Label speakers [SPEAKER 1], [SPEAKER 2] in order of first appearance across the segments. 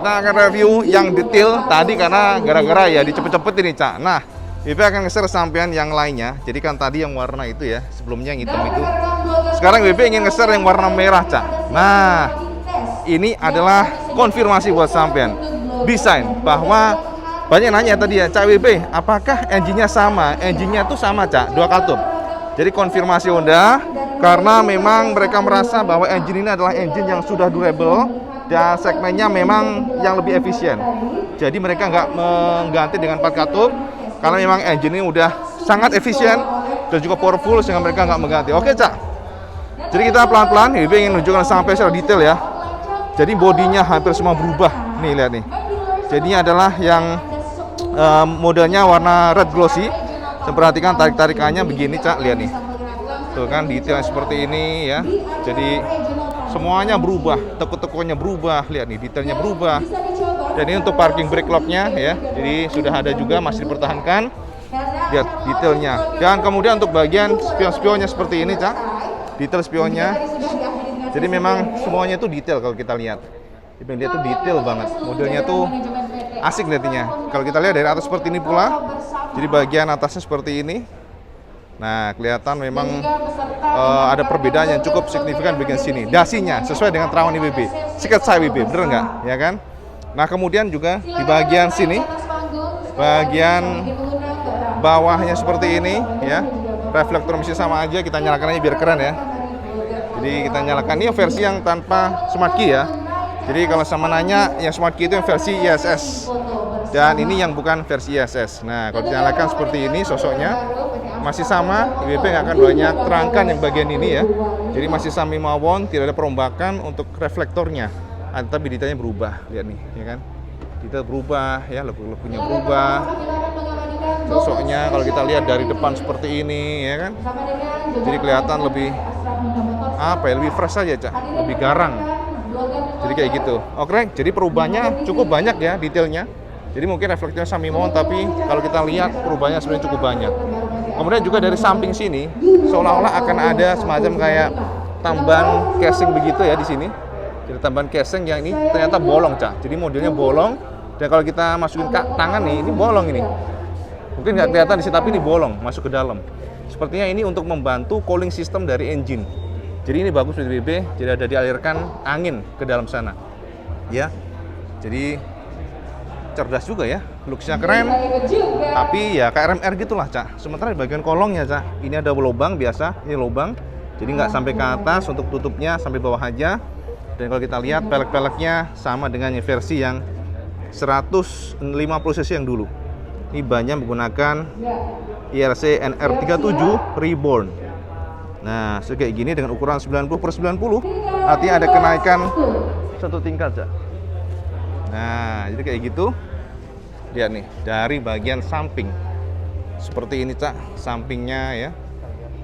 [SPEAKER 1] kita akan review yang detail tadi karena gara-gara ya dicepet-cepet ini, Cak. Nah, WP akan nge-share sampean yang lainnya. Jadi kan tadi yang warna itu ya, sebelumnya yang hitam itu. Sekarang WP ingin nge-share yang warna merah, Cak. Nah, ini adalah konfirmasi buat sampean. Desain bahwa banyak nanya tadi ya, Cak WP, apakah engine-nya sama? Engine-nya tuh sama, Cak, 2 katup. Jadi konfirmasi Honda karena memang mereka merasa bahwa engine ini adalah engine yang sudah durable dan segmennya memang yang lebih efisien. Jadi mereka nggak mengganti dengan 4 katup karena memang engine ini udah sangat efisien dan juga powerful sehingga mereka nggak mengganti. Oke, Cak. Jadi kita pelan-pelan, WP ingin menunjukkan sampai secara detail ya. Jadi bodinya hampir semua berubah. Nih, lihat nih. Jadinya adalah yang modelnya warna red glossy. Saya perhatikan tarik-tarikannya begini, Cak. Lihat nih. Tuh kan detailnya seperti ini ya. Jadi semuanya berubah, teko-tekonya berubah, lihat nih detailnya berubah. Dan ini untuk parking brake lock-nya ya. Jadi sudah ada juga, masih dipertahankan. Lihat detailnya. Dan kemudian untuk bagian spion-spionnya seperti ini, Cak. Detail spionnya. Jadi memang semuanya itu detail kalau kita lihat. Kita lihat tuh detail banget. Modelnya tuh asik lihatnya. Kalau kita lihat dari atas seperti ini pula. Jadi bagian atasnya seperti ini. Nah, kelihatan memang ada perbedaan yang cukup signifikan bagian sini. Dasinya sesuai dengan Terawan IWB. Sikat saya IWB, bener nggak? Ya kan? Nah, kemudian juga di bagian sini, bagian bawahnya seperti ini, ya. Reflektor masih sama aja, kita nyalakan aja biar keren ya. Jadi kita nyalakan, ini versi yang tanpa smart key ya. Jadi kalau sama nanya, yang smart key itu yang versi ISS. Dan ini yang bukan versi ISS. Nah, kalau dinyalakan seperti ini sosoknya, masih sama, IWB nggak akan banyak terangkan yang bagian ini ya. Jadi masih sama mawon, tidak ada perombakan untuk reflektornya. Tapi detailnya berubah, lihat nih, ya kan? Detail berubah, ya, lebih-lebihnya berubah. Sosoknya kalau kita lihat dari depan seperti ini, ya kan? Jadi kelihatan lebih apa ya? Lebih fresh aja, Cak. Lebih garang. Jadi kayak gitu. Oke, jadi perubahannya cukup banyak ya detailnya. Jadi mungkin reflektornya sami mawon, tapi kalau kita lihat perubahannya sebenarnya cukup banyak. Kemudian juga dari samping sini seolah-olah akan ada semacam kayak tambahan casing begitu ya di sini. Jadi tambahan casing yang ini ternyata bolong, Cak. Jadi modelnya bolong dan kalau kita masukin ke tangan nih, ini bolong ini. Mungkin nggak kelihatan di sini tapi ini bolong masuk ke dalam. Sepertinya ini untuk membantu cooling system dari engine. Jadi ini bagus WB, jadi ada dialirkan angin ke dalam sana. Ya. Jadi cerdas juga ya, looks-nya keren, tapi ya kayak RMR gitulah, Cak. Sementara di bagian kolongnya, Cak, ini ada lubang biasa, ini lubang, jadi nggak sampai ke atas untuk tutupnya, sampai bawah aja. Dan kalau kita lihat pelek-peleknya sama dengan versi yang 150 cc yang dulu. Ini bannya menggunakan IRC NR37 Reborn. Nah, kayak gini dengan ukuran 90/90, artinya ada kenaikan 1 tingkat, Cak. Nah, jadi kayak gitu. Lihat nih, dari bagian samping. Seperti ini, Cak, sampingnya ya.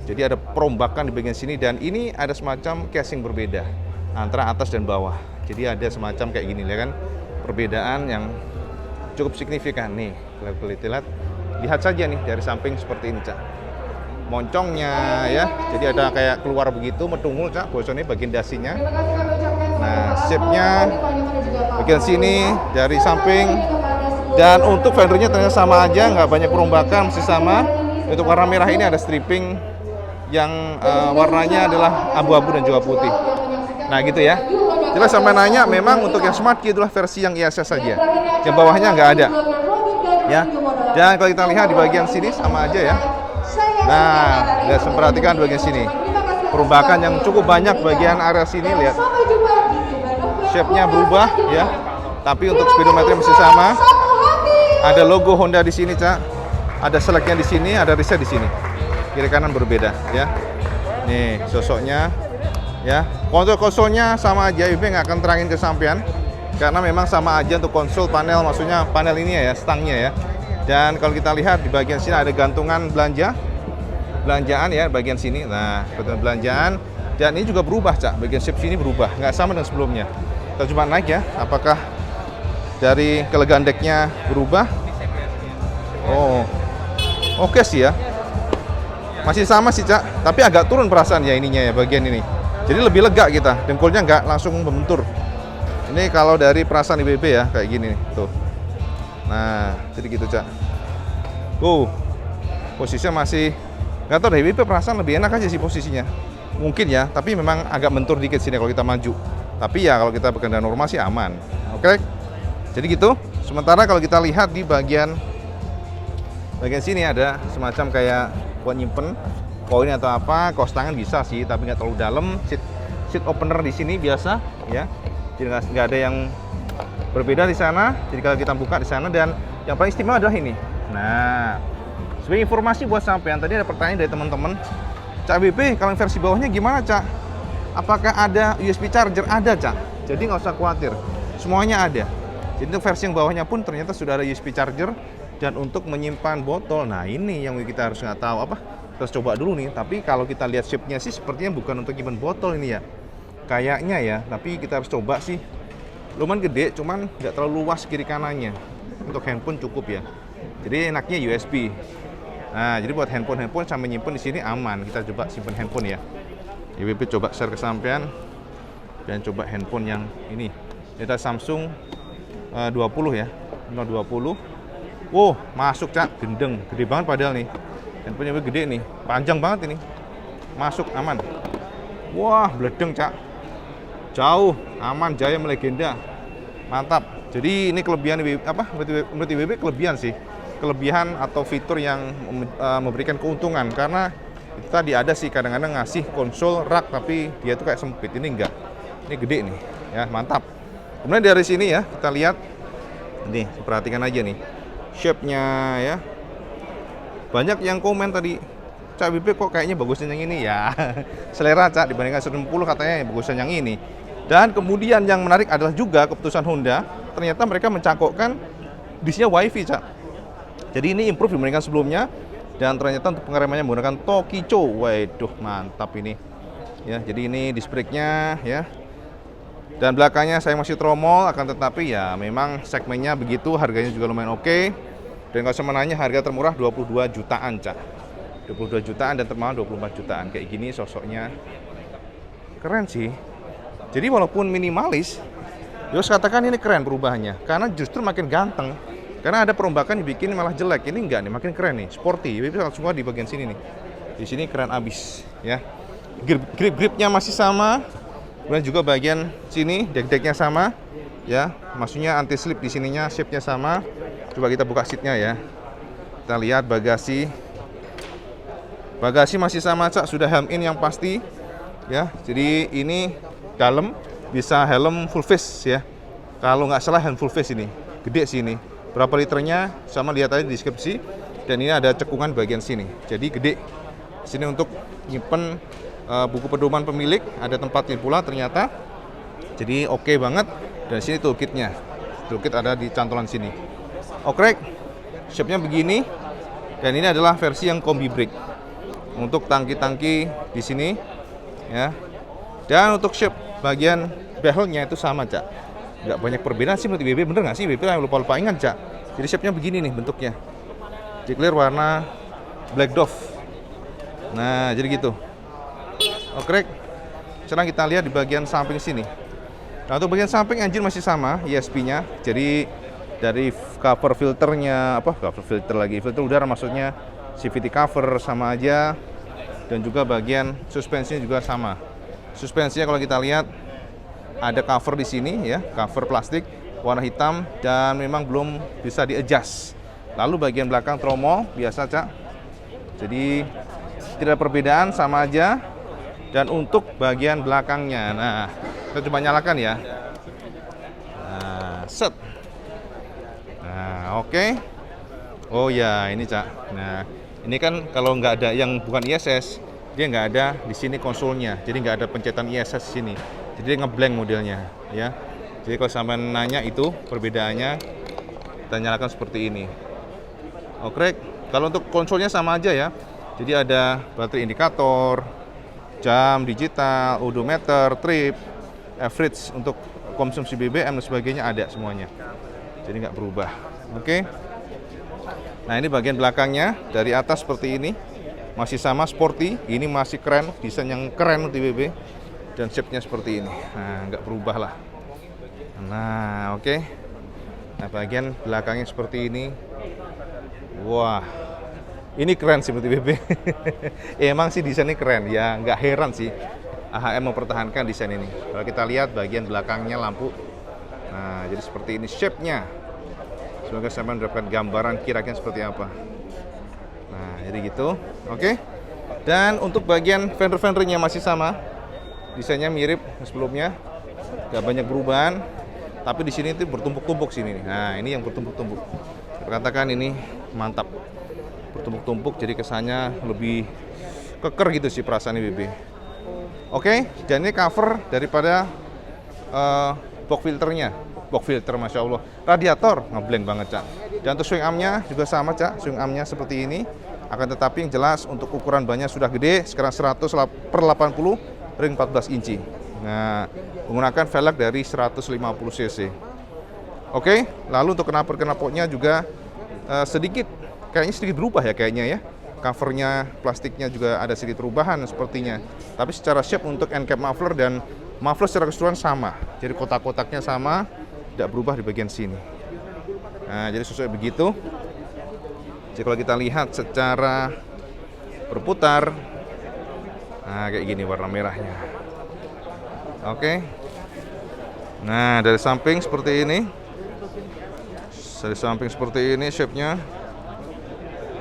[SPEAKER 1] Jadi ada perombakan di bagian sini dan ini ada semacam casing berbeda antara atas dan bawah. Jadi ada semacam kayak gini, ya kan? Perbedaan yang cukup signifikan nih. Lihat saja nih dari samping seperti ini, Cak. Moncongnya ya. Jadi ada kayak keluar begitu, metungul, Cak, bosonnya bagian dasinya. Nah, shape-nya bagian sini dari samping. Dan untuk fendernya ternyata sama aja, nggak banyak perombakan, masih sama. Untuk warna merah ini ada stripping yang warnanya adalah abu-abu dan juga putih. Nah gitu ya. Jelas sampai nanya, memang untuk yang smart key itulah versi yang ISS saja. Yang bawahnya nggak ada. Ya. Dan kalau kita lihat di bagian sini sama aja ya. Nah, lihat, perhatikan di bagian sini. Perombakan yang cukup banyak bagian area sini, lihat. Shape-nya berubah ya. Tapi untuk speedometer masih sama. Ada logo Honda di sini, Cak. Ada seleknya di sini, ada reset di sini. Kiri kanan berbeda ya. Nih sosoknya ya. Kontrol konsolnya sama aja, WB nggak akan terangin ke sampean karena memang sama aja untuk konsol panel, maksudnya panel ini ya, stangnya ya. Dan kalau kita lihat di bagian sini ada gantungan belanjaan ya, bagian sini. Nah, gantungan belanjaan dan ini juga berubah, Cak. Bagian shape sini berubah, nggak sama dengan sebelumnya. Kita coba naik ya, apakah dari kelegaan decknya berubah? Oh, oke sih ya. Masih sama sih, Cak, tapi agak turun perasaan ya ininya ya, bagian ini. Jadi lebih lega kita, dengkulnya nggak langsung membentur. Ini kalau dari perasaan IBB ya, kayak gini nih, tuh. Nah, jadi gitu, Cak. Posisinya masih, nggak tahu deh, IBB perasaan lebih enak aja sih posisinya. Mungkin ya, tapi memang agak bentur dikit sini kalau kita maju. Tapi ya kalau kita berkendara normal sih aman. Oke, jadi gitu. Sementara kalau kita lihat di bagian sini ada semacam kayak buat nyimpen koin atau apa, kaos tangan bisa sih, tapi nggak terlalu dalam. Seat opener di sini biasa, ya. Jadi nggak ada yang berbeda di sana. Jadi kalau kita buka di sana, dan yang paling istimewa adalah ini. Nah, sebagai informasi buat sampean, tadi ada pertanyaan dari teman-teman, Cak BP, kalau versi bawahnya gimana, Cak? Apakah ada USB charger? Ada, Cak. Jadi nggak usah khawatir, semuanya ada. Jadi untuk versi yang bawahnya pun ternyata sudah ada USB charger. Dan untuk menyimpan botol, nah ini yang kita harus nggak tahu apa. Terus coba dulu nih. Tapi kalau kita lihat shape-nya sih sepertinya bukan untuk nyimpan botol ini ya. Kayaknya ya. Tapi kita harus coba sih. Lumayan gede, cuman nggak terlalu luas kiri kanannya. Untuk handphone cukup ya. Jadi enaknya USB. Nah, jadi buat handphone sampai nyimpen di sini aman. Kita coba simpan handphone ya. IBB coba share ke sampean. Dan coba handphone yang ini. Kita Samsung 20 ya. Note 20. Wow, masuk, Cak, gendeng, gede banget padahal nih. Handphonenya gede nih, panjang banget ini. Masuk, aman. Wah, bledeng, Cak. Jauh, aman, jaya, melegenda. Mantap. Jadi ini kelebihan menurut IBB kelebihan sih. Kelebihan atau fitur yang memberikan keuntungan, karena itu tadi ada sih kadang-kadang ngasih konsol rak tapi dia tuh kayak sempit. Ini enggak. Ini gede nih. Ya, mantap. Kemudian dari sini ya, kita lihat. Nih, perhatikan aja nih. Shape-nya ya. Banyak yang komen tadi, Cak BP kok kayaknya bagusan yang ini ya. Selera, Cak, dibandingkan 160 katanya bagusan yang ini. Dan kemudian yang menarik adalah juga keputusan Honda, ternyata mereka mencangkokkan disnya WiFi, Cak. Jadi ini improve dibandingkan sebelumnya. Dan ternyata untuk pengeremannya menggunakan Tokicho. Waduh, mantap ini. Ya, jadi ini disc brake-nya ya. Dan belakangnya saya masih tromol, akan tetapi ya memang segmennya begitu, harganya juga lumayan oke. Dan kalau saya menanya harga termurah 22 jutaan, Cak. 22 jutaan dan termahal 24 jutaan. Kayak gini sosoknya keren sih. Jadi walaupun minimalis, Yos katakan ini keren perubahannya. Karena justru makin ganteng. Karena ada perombakan dibikin malah jelek. Ini enggak nih, makin keren nih, sporty. Jadi langsung di bagian sini nih. Di sini keren abis ya. Grip-gripnya masih sama. Kemudian juga bagian sini deck-decknya sama ya, maksudnya anti slip di sininya, shape-nya sama. Coba kita buka seatnya ya. Kita lihat bagasi masih sama, Cak, sudah helm in yang pasti ya. Jadi ini dalam bisa helm full face ya. Kalau nggak salah helm full face ini, gede sih ini. Berapa liternya sama lihat aja di deskripsi. Dan ini ada cekungan bagian sini, jadi gede. Sini untuk nyimpen buku pedoman pemilik, ada tempatnya pula ternyata. Jadi oke banget. Dan sini toolkitnya. Toolkit ada di cantolan sini. Oke, shape-nya begini. Dan ini adalah versi yang kombi brake. Untuk tangki-tangki di sini ya. Dan untuk shape bagian bezelnya itu sama, Cak. Nggak banyak perbedaan sih menurut IBB, bener nggak sih? IBB lupa ingat, Cak. Jadi shape-nya begini nih bentuknya. Declare warna Black Dove. Nah, jadi gitu. Oke, sekarang kita lihat di bagian samping sini. Nah, untuk bagian samping engine masih sama, ESP-nya. Jadi dari cover filternya, filter udara maksudnya, CVT cover sama aja. Dan juga bagian suspensinya juga sama. Suspensinya kalau kita lihat ada cover di sini ya, cover plastik warna hitam dan memang belum bisa di-adjust. Lalu bagian belakang tromol biasa, Cak. Jadi tidak ada perbedaan, sama aja. Dan untuk bagian belakangnya, nah kita coba nyalakan ya. Nah, set. Nah, oke. Oh ya, ini, Cak. Nah, ini kan kalau nggak ada yang bukan ISS, dia nggak ada di sini konsolnya. Jadi nggak ada pencetan ISS di sini. Jadi dia ngeblank modelnya, ya. Jadi kalau sampai nanya itu perbedaannya, kita nyalakan seperti ini. Oke. Kalau untuk konsolnya sama aja ya. Jadi ada baterai indikator, jam digital, odometer, trip, average untuk konsumsi BBM dan sebagainya ada semuanya. Jadi nggak berubah. Oke. Nah, ini bagian belakangnya dari atas seperti ini. Masih sama sporty, ini masih keren, desain yang keren untuk BB. Dan shape-nya seperti ini. Nah, nggak berubah lah. Nah, oke. Nah, bagian belakangnya seperti ini. Wah, ini keren sih menurut BB. Emang sih desainnya keren ya, nggak heran sih AHM mempertahankan desain ini. Kalau kita lihat bagian belakangnya lampu, nah jadi seperti ini shape-nya. Semoga sampai mendapatkan gambaran kira-kira seperti apa. Nah, jadi gitu, oke. Dan untuk bagian fender-fendernya masih sama, desainnya mirip sebelumnya, nggak banyak perubahan. Tapi di sini itu bertumpuk-tumpuk sini nih. Nah, ini yang bertumpuk-tumpuk. Katakan ini mantap. Bertumpuk-tumpuk jadi kesannya lebih keker gitu sih perasaan BB. Oke, dan ini cover daripada box filternya. Box filter, Masya Allah. Radiator, ngeblank banget, Cak. Dan untuk swing armnya juga sama, Cak. Swing armnya seperti ini. Akan tetapi yang jelas untuk ukuran bannya sudah gede. Sekarang 100/80, ring 14 inci. Nah, menggunakan velg dari 150 cc. Oke, lalu untuk knalpotnya juga kayaknya sedikit berubah ya kayaknya ya. Covernya, plastiknya juga ada sedikit perubahan sepertinya. Tapi secara shape untuk end cap muffler dan muffler secara keseluruhan sama. Jadi kotak-kotaknya sama, tidak berubah di bagian sini. Nah, jadi sesuai begitu. Jadi kalau kita lihat secara berputar, nah kayak gini warna merahnya. Oke. Nah, dari samping seperti ini. Dari samping seperti ini shape-nya.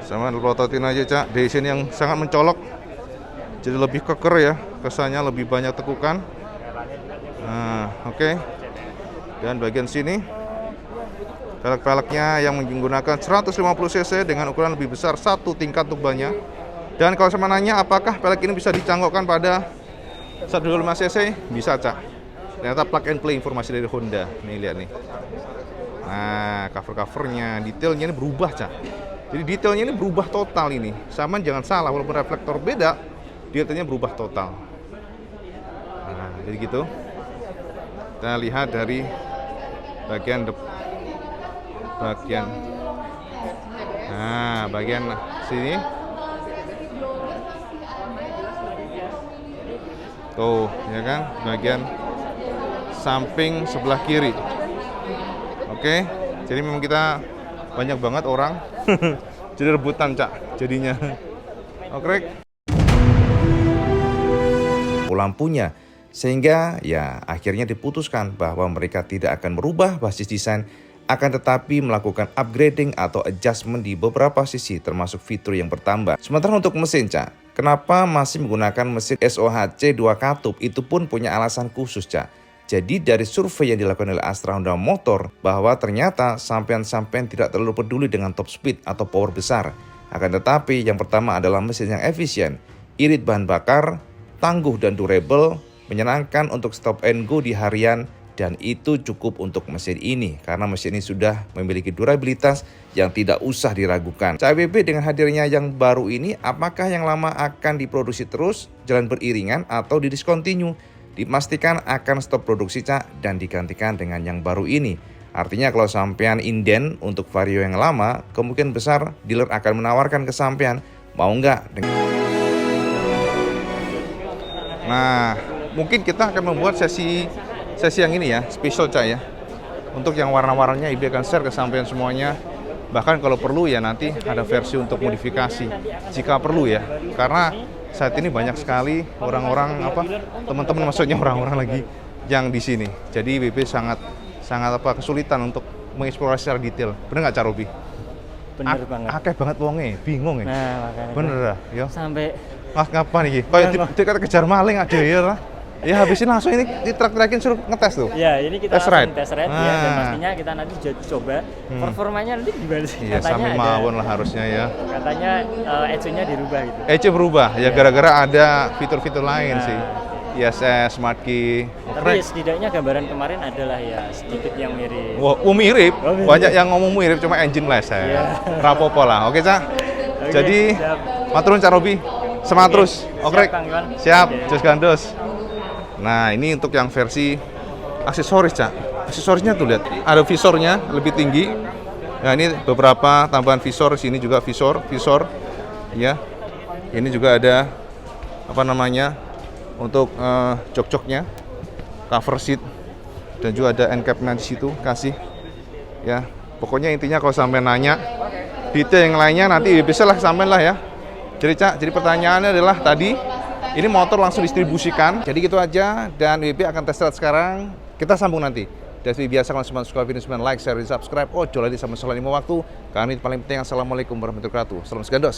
[SPEAKER 1] Sama pelototin aja, Cak. Di sini yang sangat mencolok. Jadi lebih keker ya, kesannya lebih banyak tekukan. Nah, oke. Dan bagian sini velg-velgnya yang menggunakan 150 cc dengan ukuran lebih besar, satu tingkat untuk bannya. Dan kalau sama nanya apakah velg ini bisa dicangkokkan pada 125 cc? Bisa, Cak. Ternyata plug and play informasi dari Honda. Nih lihat nih. Nah, cover-covernya, detailnya ini berubah, Cak. Jadi detailnya ini berubah total ini. Sama jangan salah, walaupun reflektor beda, detailnya berubah total. Nah, jadi gitu. Kita lihat dari bagian bagian sini. Tuh, ya kan? Bagian samping sebelah kiri. Oke. Jadi memang kita banyak banget orang. Jadi rebutan, Cak, jadinya. Oke.
[SPEAKER 2] Lampunya, sehingga ya akhirnya diputuskan bahwa mereka tidak akan merubah basis desain, akan tetapi melakukan upgrading atau adjustment di beberapa sisi termasuk fitur yang bertambah. Sementara untuk mesin, Cak, kenapa masih menggunakan mesin SOHC 2 katup? Itu pun punya alasan khusus, Cak. Jadi dari survei yang dilakukan oleh Astra Honda Motor, bahwa ternyata sampean-sampean tidak terlalu peduli dengan top speed atau power besar. Akan tetapi yang pertama adalah mesin yang efisien, irit bahan bakar, tangguh dan durable, menyenangkan untuk stop and go di harian, dan itu cukup untuk mesin ini karena mesin ini sudah memiliki durabilitas yang tidak usah diragukan. CBB dengan hadirnya yang baru ini, apakah yang lama akan diproduksi terus, jalan beriringan atau didiscontinue? Dipastikan akan stop produksi, Cak, dan digantikan dengan yang baru ini. Artinya kalau sampean inden untuk Vario yang lama, kemungkinan besar dealer akan menawarkan ke sampean, mau nggak?
[SPEAKER 1] Nah, mungkin kita akan membuat sesi yang ini ya, spesial, Cak ya. Untuk yang warna-warnanya Ibu akan share ke sampean semuanya. Bahkan kalau perlu ya nanti ada versi untuk modifikasi jika perlu ya. Karena saat ini banyak sekali orang-orang teman-teman maksudnya orang-orang lagi yang di sini. Jadi BB sangat kesulitan untuk mengeksplorasi secara detail. Bener nggak, Cak Robi?
[SPEAKER 3] Bener banget.
[SPEAKER 1] Akeh banget wonge, bingung ya.
[SPEAKER 3] Nah, makanya.
[SPEAKER 1] Bener ya.
[SPEAKER 3] Sampai
[SPEAKER 1] ngapain nih? Kayak dikata kejar maling aja ya lah. Ya habisin langsung ini ditrakin suruh ngetes tuh.
[SPEAKER 3] ya ini kita
[SPEAKER 1] Test
[SPEAKER 3] langsung
[SPEAKER 1] ride.
[SPEAKER 3] tes ride ya, dan pastinya kita nanti coba performanya nanti gimana sih?
[SPEAKER 1] Iya, sambil mawon lah harusnya ya.
[SPEAKER 3] Katanya ECU-nya dirubah gitu.
[SPEAKER 1] ECU berubah ya gara-gara ada fitur-fitur lain sih. ISS, Smart Key.
[SPEAKER 3] Tapi setidaknya gambaran kemarin adalah ya sedikit yang mirip.
[SPEAKER 1] Wah, mirip.
[SPEAKER 3] mirip.
[SPEAKER 1] Banyak yang ngomong mirip cuma engine less ya.
[SPEAKER 3] Iya.
[SPEAKER 1] Rapopo lah. Oke, Cak.
[SPEAKER 3] Oke,
[SPEAKER 1] Jadi
[SPEAKER 3] siap.
[SPEAKER 1] maturun, Cak Robi. Semangat terus. Oke.
[SPEAKER 3] Siap, Kang Iwan.
[SPEAKER 1] Siap,
[SPEAKER 3] Oke.
[SPEAKER 1] jos gandos. Nah, ini untuk yang versi aksesoris, Cak. Aksesorisnya tuh lihat, ada visornya lebih tinggi. Nah, ini beberapa tambahan visor, sini juga visor ya. Ini juga ada untuk jok-joknya, cover seat. dan juga ada end cap-nya di situ kasih ya. Pokoknya intinya kalau sampai nanya detail yang lainnya nanti bisa lah sampein lah ya. Jadi pertanyaannya adalah tadi ini motor langsung distribusikan. Jadi gitu aja, dan WB akan test ride sekarang. Kita sambung nanti. Dan seperti biasa kalau semua suka video, like, share, dan subscribe. Oh, jual lagi sama salah 5 waktu. Karena ini paling penting. Assalamualaikum warahmatullahi wabarakatuh. Salam segandos.